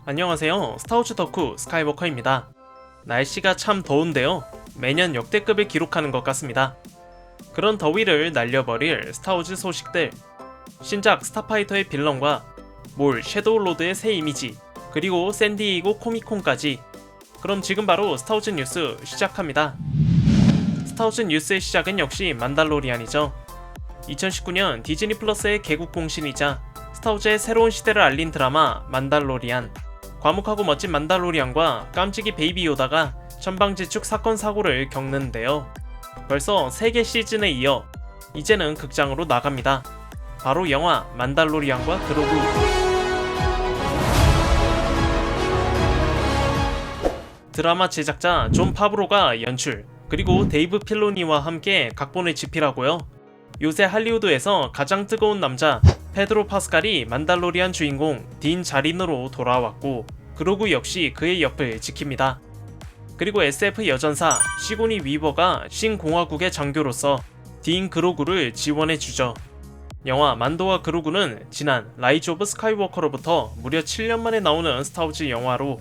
안녕하세요. 스타워즈 덕후 스카이워커입니다. 날씨가 참 더운데요. 매년 역대급을 기록하는 것 같습니다. 그런 더위를 날려버릴 스타워즈 소식들, 신작 스타파이터의 빌런과 몰 섀도우로드의 새 이미지, 그리고 샌디에이고 코믹콘까지. 그럼 지금 바로 스타워즈 뉴스 시작합니다. 스타워즈 뉴스의 시작은 역시 만달로리안이죠. 2019년 디즈니 플러스의 개국 공신이자 스타워즈의 새로운 시대를 알린 드라마 만달로리안. 과묵하고 멋진 만달로리안과 깜찍이 베이비 요다가 천방지축 사건 사고를 겪는데요. 벌써 3개 시즌에 이어 이제는 극장으로 나갑니다. 바로 영화 만달로리안과 그로구. 드라마 제작자 존 파브로가 연출, 그리고 데이브 필로니와 함께 각본을 집필하고요. 요새 할리우드에서 가장 뜨거운 남자 페드로 파스칼이 만달로리안 주인공 딘 자린으로 돌아왔고, 그로구 역시 그의 옆을 지킵니다. 그리고 SF 여전사 시고니 위버가 신공화국의 장교로서 딘 그로구를 지원해주죠. 영화 만도와 그로구는 지난 라이즈 오브 스카이워커로부터 무려 7년 만에 나오는 스타워즈 영화로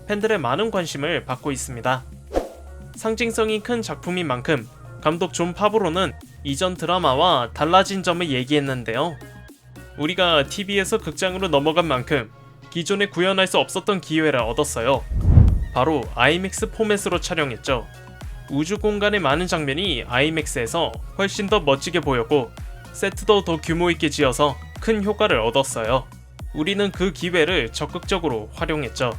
팬들의 많은 관심을 받고 있습니다. 상징성이 큰 작품인 만큼 감독 존 파브로는 이전 드라마와 달라진 점을 얘기했는데요. 우리가 TV에서 극장으로 넘어간 만큼 기존에 구현할 수 없었던 기회를 얻었어요. 바로 IMAX 포맷으로 촬영했죠. 우주 공간의 많은 장면이 IMAX에서 훨씬 더 멋지게 보였고, 세트도 더 규모 있게 지어서 큰 효과를 얻었어요. 우리는 그 기회를 적극적으로 활용했죠.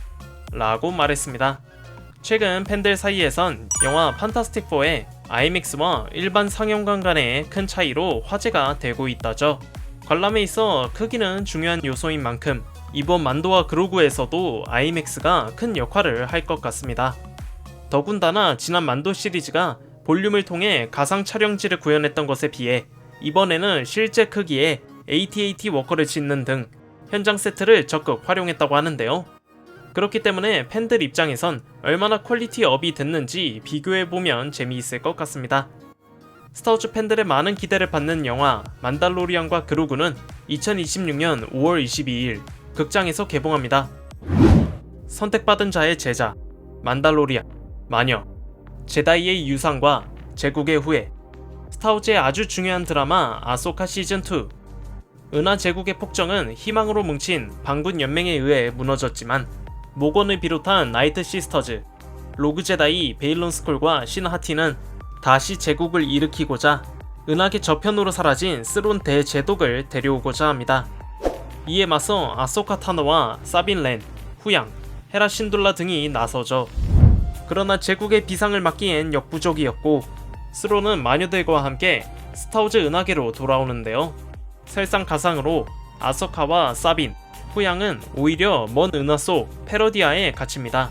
라고 말했습니다. 최근 팬들 사이에선 영화 판타스틱4의 IMAX와 일반 상영관 간의 큰 차이로 화제가 되고 있다죠. 관람에 있어 크기는 중요한 요소인 만큼 이번 만도와 그로구에서도 IMAX가 큰 역할을 할 것 같습니다. 더군다나 지난 만도 시리즈가 볼륨을 통해 가상 촬영지를 구현했던 것에 비해 이번에는 실제 크기의 AT-AT 워커를 짓는 등 현장 세트를 적극 활용했다고 하는데요. 그렇기 때문에 팬들 입장에선 얼마나 퀄리티 업이 됐는지 비교해보면 재미있을 것 같습니다. 스타워즈 팬들의 많은 기대를 받는 영화 만달로리안과 그로구는 2026년 5월 22일 극장에서 개봉합니다. 선택받은 자의 제자, 만달로리안, 마녀, 제다이의 유산과 제국의 후예, 스타워즈의 아주 중요한 드라마 아소카 시즌2. 은하 제국의 폭정은 희망으로 뭉친 반군 연맹에 의해 무너졌지만 모건을 비롯한 나이트 시스터즈, 로그 제다이 베일론 스콜과 신 하티는 다시 제국을 일으키고자 은하계 저편으로 사라진 스론 대제독을 데려오고자 합니다. 이에 맞서 아소카 타노와 사빈 렌, 후양, 헤라 신둘라 등이 나서죠. 그러나 제국의 비상을 막기엔 역부족이었고, 스론은 마녀들과 함께 스타워즈 은하계로 돌아오는데요. 설상가상으로 아소카와 사빈, 후양은 오히려 먼 은하 속 페러디아에 갇힙니다.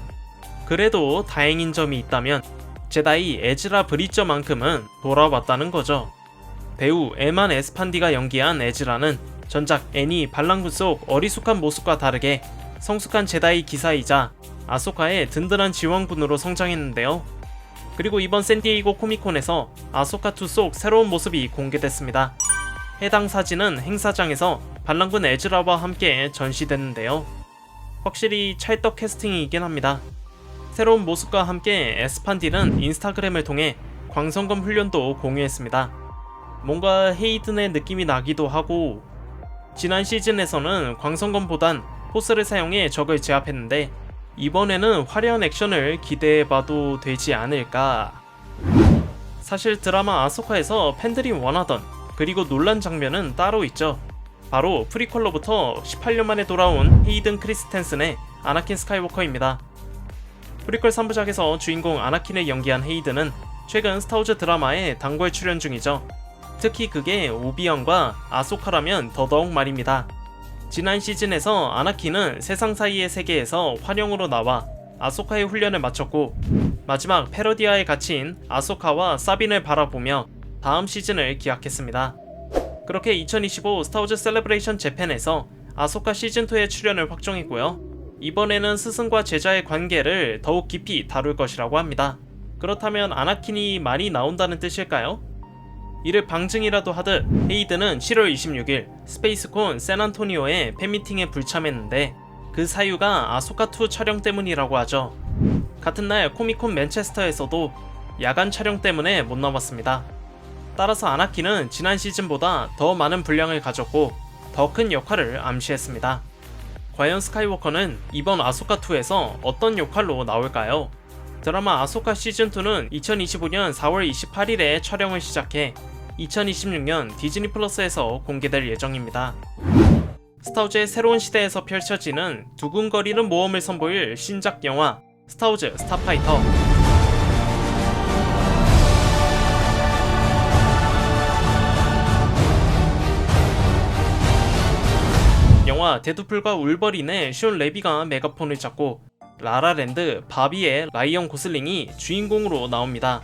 그래도 다행인 점이 있다면 제다이 에즈라 브리저만큼은 돌아왔다는 거죠. 배우 에만 에스판디가 연기한 에즈라는 전작 애니 반란군 속 어리숙한 모습과 다르게 성숙한 제다이 기사이자 아소카의 든든한 지원군으로 성장했는데요. 그리고 이번 샌디에이고 코믹콘에서 아소카2 속 새로운 모습이 공개됐습니다. 해당 사진은 행사장에서 반란군 에즈라와 함께 전시됐는데요. 확실히 찰떡 캐스팅이긴 합니다. 새로운 모습과 함께 에스판디는 인스타그램을 통해 광선검 훈련도 공유했습니다. 뭔가 헤이든의 느낌이 나기도 하고, 지난 시즌에서는 광선검보단 포스를 사용해 적을 제압했는데 이번에는 화려한 액션을 기대해봐도 되지 않을까. 사실 드라마 아소카에서 팬들이 원하던 그리고 놀란 장면은 따로 있죠. 바로 프리퀄로부터 18년 만에 돌아온 헤이든 크리스텐슨의 아나킨 스카이워커입니다. 프리퀄 3부작에서 주인공 아나킨을 연기한 헤이든은 최근 스타워즈 드라마에 단골 출연 중이죠. 특히 그게 오비언과 아소카라면 더더욱 말입니다. 지난 시즌에서 아나킨은 세상 사이의 세계에서 환영으로 나와 아소카의 훈련을 마쳤고, 마지막 페러디아에 갇힌 아소카와 사빈을 바라보며 다음 시즌을 기약했습니다. 그렇게 2025 스타워즈 셀레브레이션 재팬에서 아소카 시즌2의 출연을 확정했고요. 이번에는 스승과 제자의 관계를 더욱 깊이 다룰 것이라고 합니다. 그렇다면 아나킨이 많이 나온다는 뜻일까요? 이를 방증이라도 하듯 헤이든은 7월 26일 스페이스콘 샌안토니오의 팬미팅에 불참했는데 그 사유가 아소카2 촬영 때문이라고 하죠. 같은 날 코미콘 맨체스터에서도 야간 촬영 때문에 못 나왔습니다. 따라서 아나키는 지난 시즌보다 더 많은 분량을 가졌고 더 큰 역할을 암시했습니다. 과연 스카이워커는 이번 아소카2에서 어떤 역할로 나올까요? 드라마 아소카 시즌2는 2025년 4월 28일에 촬영을 시작해 2026년 디즈니 플러스에서 공개될 예정입니다. 스타우즈의 새로운 시대에서 펼쳐지는 두근거리는 모험을 선보일 신작 영화 스타우즈 스타파이터. 영화 데드풀과 울버린의 숀 레비가 메가폰을 잡고 라라랜드 바비의 라이언 고슬링이 주인공으로 나옵니다.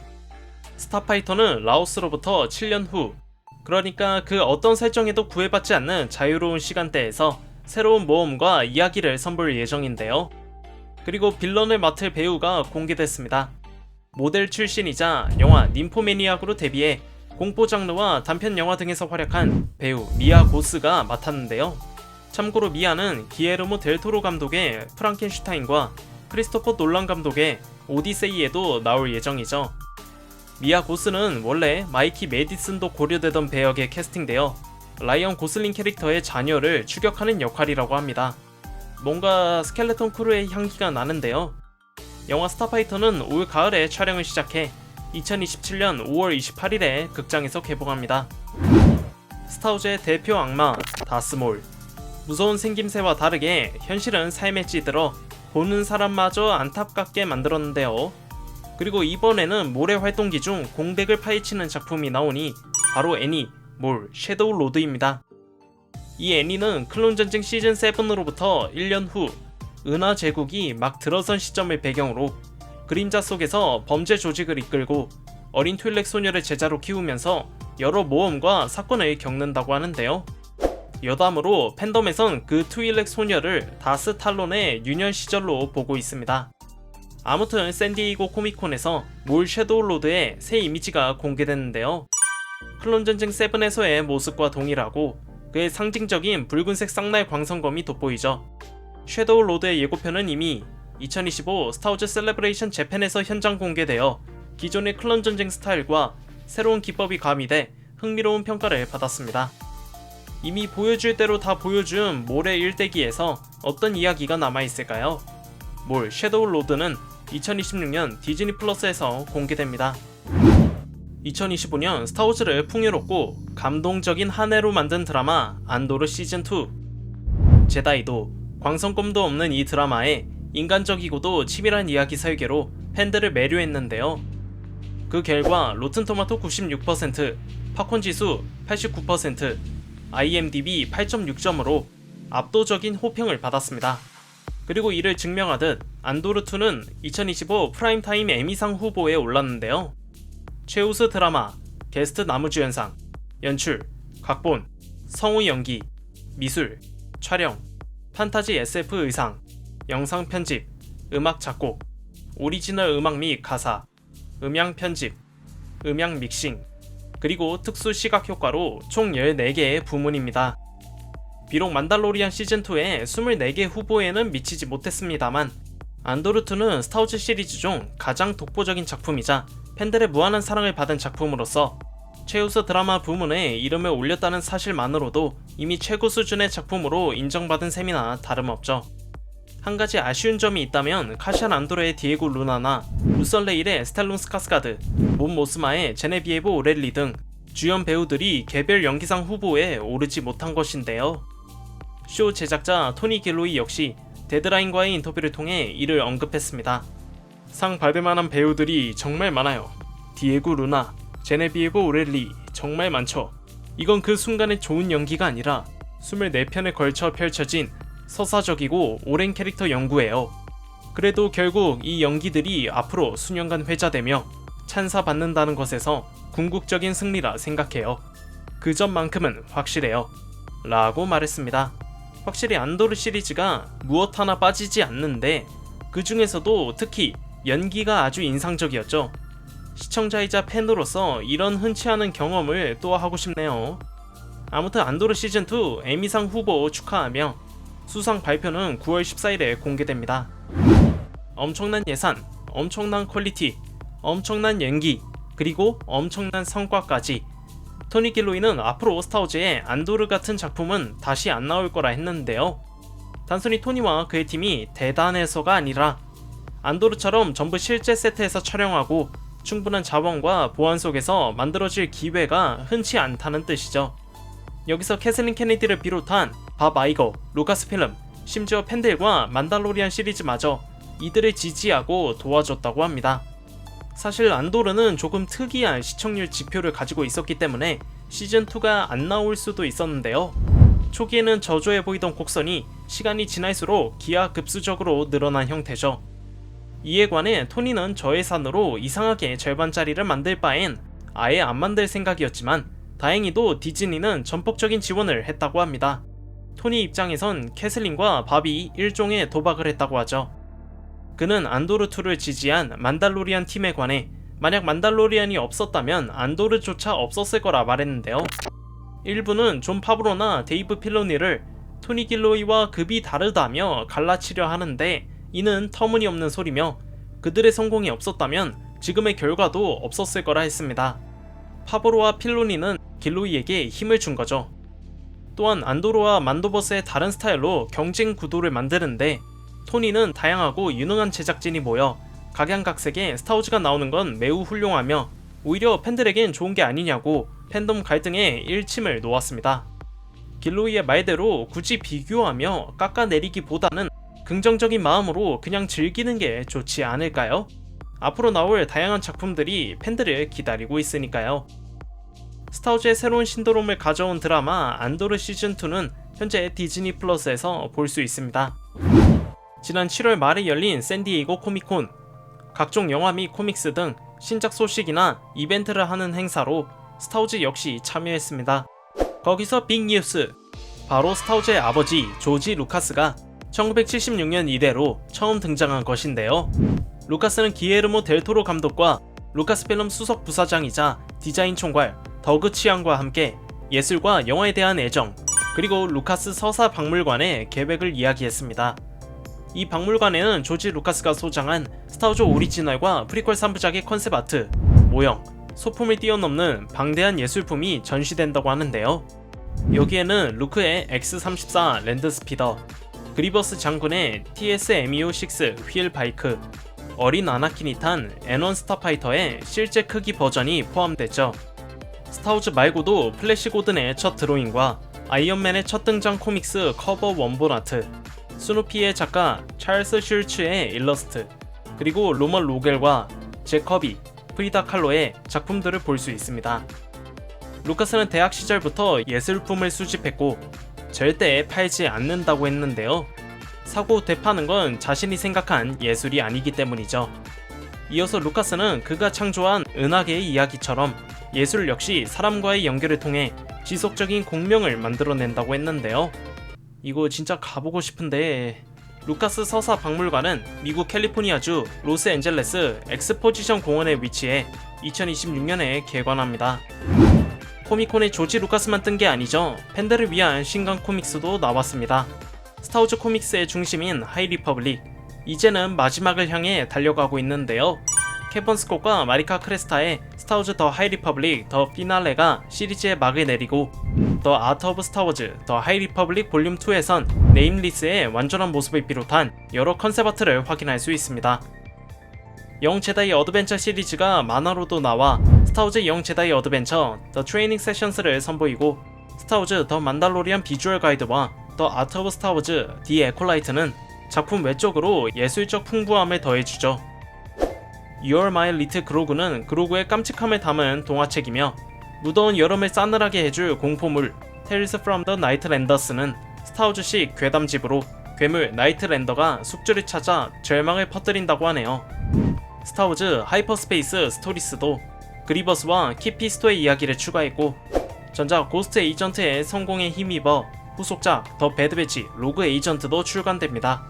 스타파이터는 라오스로부터 7년 후, 그러니까 그 어떤 설정에도 구애받지 않는 자유로운 시간대에서 새로운 모험과 이야기를 선보일 예정인데요. 그리고 빌런을 맡을 배우가 공개됐습니다. 모델 출신이자 영화 ним포매니악으로 데뷔해 공포 장르와 단편 영화 등에서 활약한 배우 미아 고스가 맡았는데요. 참고로 미아는 기에르모 델토로 감독의 프랑켄슈타인과 크리스토퍼 놀란 감독의 오디세이에도 나올 예정이죠. 미아 고스는 원래 마이키 메디슨도 고려되던 배역에 캐스팅되어 라이언 고슬링 캐릭터의 자녀를 추격하는 역할이라고 합니다. 뭔가 스켈레톤 크루의 향기가 나는데요. 영화 스타파이터는 올 가을에 촬영을 시작해 2027년 5월 28일에 극장에서 개봉합니다. 스타우즈의 대표 악마 다스몰. 무서운 생김새와 다르게 현실은 삶에 찌들어 보는 사람마저 안타깝게 만들었는데요. 그리고 이번에는 몰의 활동기 중 공백을 파헤치는 작품이 나오니 바로 애니 몰 섀도우 로드입니다. 이 애니는 클론전쟁 시즌 7으로부터 1년 후 은하 제국이 막 들어선 시점을 배경으로 그림자 속에서 범죄 조직을 이끌고 어린 트윌렉 소녀를 제자로 키우면서 여러 모험과 사건을 겪는다고 하는데요. 여담으로 팬덤에선 그 트윌렉 소녀를 다스 탈론의 유년 시절로 보고 있습니다. 아무튼 샌디에이고 코미콘에서 몰 섀도우 로드의 새 이미지가 공개됐는데요. 클론전쟁 7에서의 모습과 동일하고 그의 상징적인 붉은색 쌍날 광선검이 돋보이죠. 섀도우 로드의 예고편은 이미 2025 스타우즈 셀레브레이션 재팬에서 현장 공개되어 기존의 클론전쟁 스타일과 새로운 기법이 가미돼 흥미로운 평가를 받았습니다. 이미 보여줄 대로 다 보여준 몰의 일대기에서 어떤 이야기가 남아있을까요? 몰 섀도우 로드는 2026년 디즈니 플러스에서 공개됩니다. 2025년 스타워즈를 풍요롭고 감동적인 한 해로 만든 드라마 안도르 시즌2. 제다이도 광선검도 없는 이 드라마에 인간적이고도 치밀한 이야기 설계로 팬들을 매료했는데요. 그 결과 로튼토마토 96%, 팝콘 지수 89%, IMDb 8.6점으로 압도적인 호평을 받았습니다. 그리고 이를 증명하듯 안도르2는 2025 프라임타임 에미상 후보에 올랐는데요. 최우수 드라마, 게스트 남우주연상, 연출, 각본, 성우 연기, 미술, 촬영, 판타지 SF 의상, 영상 편집, 음악 작곡, 오리지널 음악 및 가사, 음향 편집, 음향 믹싱, 그리고 특수 시각 효과로 총 14개의 부문입니다. 비록 만달로리안 시즌2의 24개 후보에는 미치지 못했습니다만 안도르2는 스타워즈 시리즈 중 가장 독보적인 작품이자 팬들의 무한한 사랑을 받은 작품으로서 최우수 드라마 부문에 이름을 올렸다는 사실만으로도 이미 최고 수준의 작품으로 인정받은 셈이나 다름없죠. 한 가지 아쉬운 점이 있다면 카시안 안도르의 디에고 루나나 루설레일의 스텔론 스카스가드, 몬 모스마의 제네비에브 오렐리 등 주연 배우들이 개별 연기상 후보에 오르지 못한 것인데요. 쇼 제작자 토니 길로이 역시 데드라인과의 인터뷰를 통해 이를 언급했습니다. 상 받을 만한 배우들이 정말 많아요. 디에고 루나, 제네비에브 오렐리 정말 많죠. 이건 그 순간의 좋은 연기가 아니라 24편에 걸쳐 펼쳐진 서사적이고 오랜 캐릭터 연구예요. 그래도 결국 이 연기들이 앞으로 수년간 회자되며 찬사받는다는 것에서 궁극적인 승리라 생각해요. 그 점만큼은 확실해요. 라고 말했습니다. 확실히 안도르 시리즈가 무엇 하나 빠지지 않는데 그 중에서도 특히 연기가 아주 인상적이었죠. 시청자이자 팬으로서 이런 흔치 않은 경험을 또 하고 싶네요. 아무튼 안도르 시즌2 에미상 후보 축하하며 수상 발표는 9월 14일에 공개됩니다. 엄청난 예산, 엄청난 퀄리티, 엄청난 연기, 그리고 엄청난 성과까지. 토니 길로이는 앞으로 스타워즈의 안도르 같은 작품은 다시 안 나올 거라 했는데요. 단순히 토니와 그의 팀이 대단해서가 아니라 안도르처럼 전부 실제 세트에서 촬영하고 충분한 자원과 보안 속에서 만들어질 기회가 흔치 않다는 뜻이죠. 여기서 캐슬린 케네디를 비롯한 밥 아이거, 루카스 필름, 심지어 팬들과 만달로리안 시리즈마저 이들을 지지하고 도와줬다고 합니다. 사실 안도르는 조금 특이한 시청률 지표를 가지고 있었기 때문에 시즌2가 안 나올 수도 있었는데요. 초기에는 저조해 보이던 곡선이 시간이 지날수록 기하급수적으로 늘어난 형태죠. 이에 관해 토니는 저예산으로 이상하게 절반짜리를 만들 바엔 아예 안 만들 생각이었지만 다행히도 디즈니는 전폭적인 지원을 했다고 합니다. 토니 입장에선 캐슬린과 밥이 일종의 도박을 했다고 하죠. 그는 안도르2를 지지한 만달로리안 팀에 관해 만약 만달로리안이 없었다면 안도르조차 없었을 거라 말했는데요. 일부는 존 파브로나 데이브 필로니를 토니 길로이와 급이 다르다며 갈라치려 하는데 이는 터무니없는 소리며 그들의 성공이 없었다면 지금의 결과도 없었을 거라 했습니다. 파브로와 필로니는 길로이에게 힘을 준 거죠. 또한 안도르와 만도버스의 다른 스타일로 경쟁 구도를 만드는데 토니는 다양하고 유능한 제작진이 모여 각양각색의 스타워즈가 나오는 건 매우 훌륭하며 오히려 팬들에겐 좋은 게 아니냐고 팬덤 갈등에 일침을 놓았습니다. 길로이의 말대로 굳이 비교하며 깎아내리기보다는 긍정적인 마음으로 그냥 즐기는 게 좋지 않을까요? 앞으로 나올 다양한 작품들이 팬들을 기다리고 있으니까요. 스타워즈의 새로운 신드롬을 가져온 드라마 안도르 시즌2는 현재 디즈니 플러스에서 볼 수 있습니다. 지난 7월 말에 열린 샌디에이고 코믹콘, 각종 영화 및 코믹스 등 신작 소식이나 이벤트를 하는 행사로 스타워즈 역시 참여했습니다. 거기서 빅 뉴스! 바로 스타워즈의 아버지 조지 루카스가 1976년 이래로 처음 등장한 것인데요. 루카스는 기에르모 델토로 감독과 루카스필름 수석 부사장이자 디자인 총괄 더그 치안과 함께 예술과 영화에 대한 애정, 그리고 루카스 서사 박물관의 계획을 이야기했습니다. 이 박물관에는 조지 루카스가 소장한 스타워즈 오리지널과 프리퀄 3부작의 컨셉 아트, 모형, 소품을 뛰어넘는 방대한 예술품이 전시된다고 하는데요. 여기에는 루크의 X-34 랜드스피더, 그리버스 장군의 TS-MEO6 휠 바이크, 어린 아나킨이 탄 N1 스타파이터의 실제 크기 버전이 포함됐죠. 스타워즈 말고도 플래시 고든의 첫 드로잉과 아이언맨의 첫 등장 코믹스 커버 원본 아트, 스누피의 작가 찰스 슐츠의 일러스트, 그리고 로먼 로겔과 잭 커비, 프리다 칼로의 작품들을 볼 수 있습니다. 루카스는 대학 시절부터 예술품을 수집했고 절대 팔지 않는다고 했는데요. 사고 되파는 건 자신이 생각한 예술이 아니기 때문이죠. 이어서 루카스는 그가 창조한 은하계의 이야기처럼 예술 역시 사람과의 연결을 통해 지속적인 공명을 만들어낸다고 했는데요. 이거 진짜 가보고 싶은데. 루카스 서사 박물관은 미국 캘리포니아주 로스앤젤레스 엑스포지션 공원에 위치해 2026년에 개관합니다. 코미콘에 조지 루카스만 뜬 게 아니죠. 팬들을 위한 신간 코믹스도 나왔습니다. 스타워즈 코믹스의 중심인 하이리퍼블릭, 이제는 마지막을 향해 달려가고 있는데요. 케번 스콧과 마리카 크레스타의 스타워즈 더 하이리퍼블릭 더 피날레가 시리즈의 막을 내리고 더 아트 오브 스타워즈 더 하이리퍼블릭 볼륨 2에선 네임리스의 완전한 모습을 비롯한 여러 컨셉 아트를 확인할 수 있습니다. 영 제다이 어드벤처 시리즈가 만화로도 나와 스타워즈 영 제다이 어드벤처 더 트레이닝 세션스를 선보이고 스타워즈 더 만달로리안 비주얼 가이드와 더 아트 오브 스타워즈 디 에콜라이트는 작품 외적으로 예술적 풍부함을 더해주죠. You're My Little 그로그는 그로그의 깜찍함을 담은 동화책이며 무더운 여름을 싸늘하게 해줄 공포물 Tales from the Nightlanders는 스타워즈식 괴담집으로 괴물 나이트랜더가 숙주를 찾아 절망을 퍼뜨린다고 하네요. 스타워즈 하이퍼스페이스 스토리스도 그리버스와 키피스토의 이야기를 추가했고 전작 고스트 에이전트의 성공에 힘입어 후속작 더 배드배치 로그 에이전트도 출간됩니다.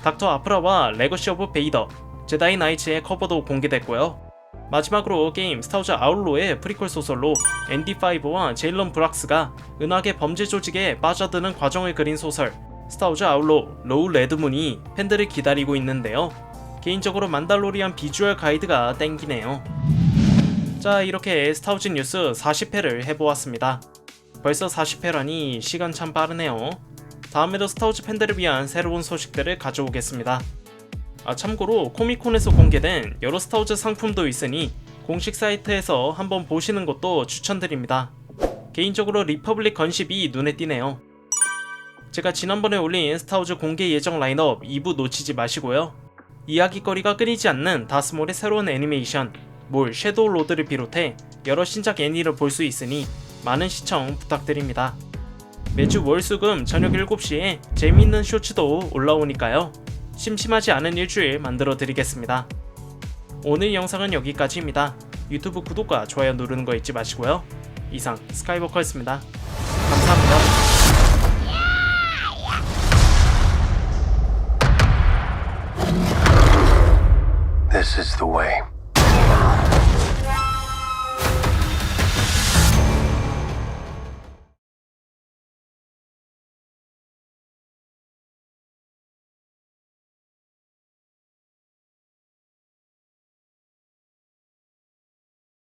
닥터 아프라와 레거시 오브 베이더 제다이 나이츠의 커버도 공개됐고요. 마지막으로 게임 스타워즈 아울로의 프리퀄 소설로 앤디 파이브와 제일런 브락스가 은하계 범죄 조직에 빠져드는 과정을 그린 소설 스타워즈 아울로 로우 레드문이 팬들을 기다리고 있는데요. 개인적으로 만달로리안 비주얼 가이드가 땡기네요. 자, 이렇게 스타워즈 뉴스 40회를 해보았습니다. 벌써 40회라니 시간 참 빠르네요. 다음에도 스타워즈 팬들을 위한 새로운 소식들을 가져오겠습니다. 참고로 코미콘에서 공개된 여러 스타워즈 상품도 있으니 공식 사이트에서 한번 보시는 것도 추천드립니다. 개인적으로 리퍼블릭 건십이 눈에 띄네요. 제가 지난번에 올린 스타워즈 공개 예정 라인업 2부 놓치지 마시고요. 이야기거리가 끊이지 않는 다스몰의 새로운 애니메이션 몰 섀도우 로드를 비롯해 여러 신작 애니를 볼 수 있으니 많은 시청 부탁드립니다. 매주 월수금 저녁 7시에 재미있는 쇼츠도 올라오니까요. 심심하지 않은 일주일 만들어 드리겠습니다. 오늘 영상은 여기까지입니다. 유튜브 구독과 좋아요 누르는 거 잊지 마시고요. 이상 스카이워커였습니다. 감사합니다. This is the way.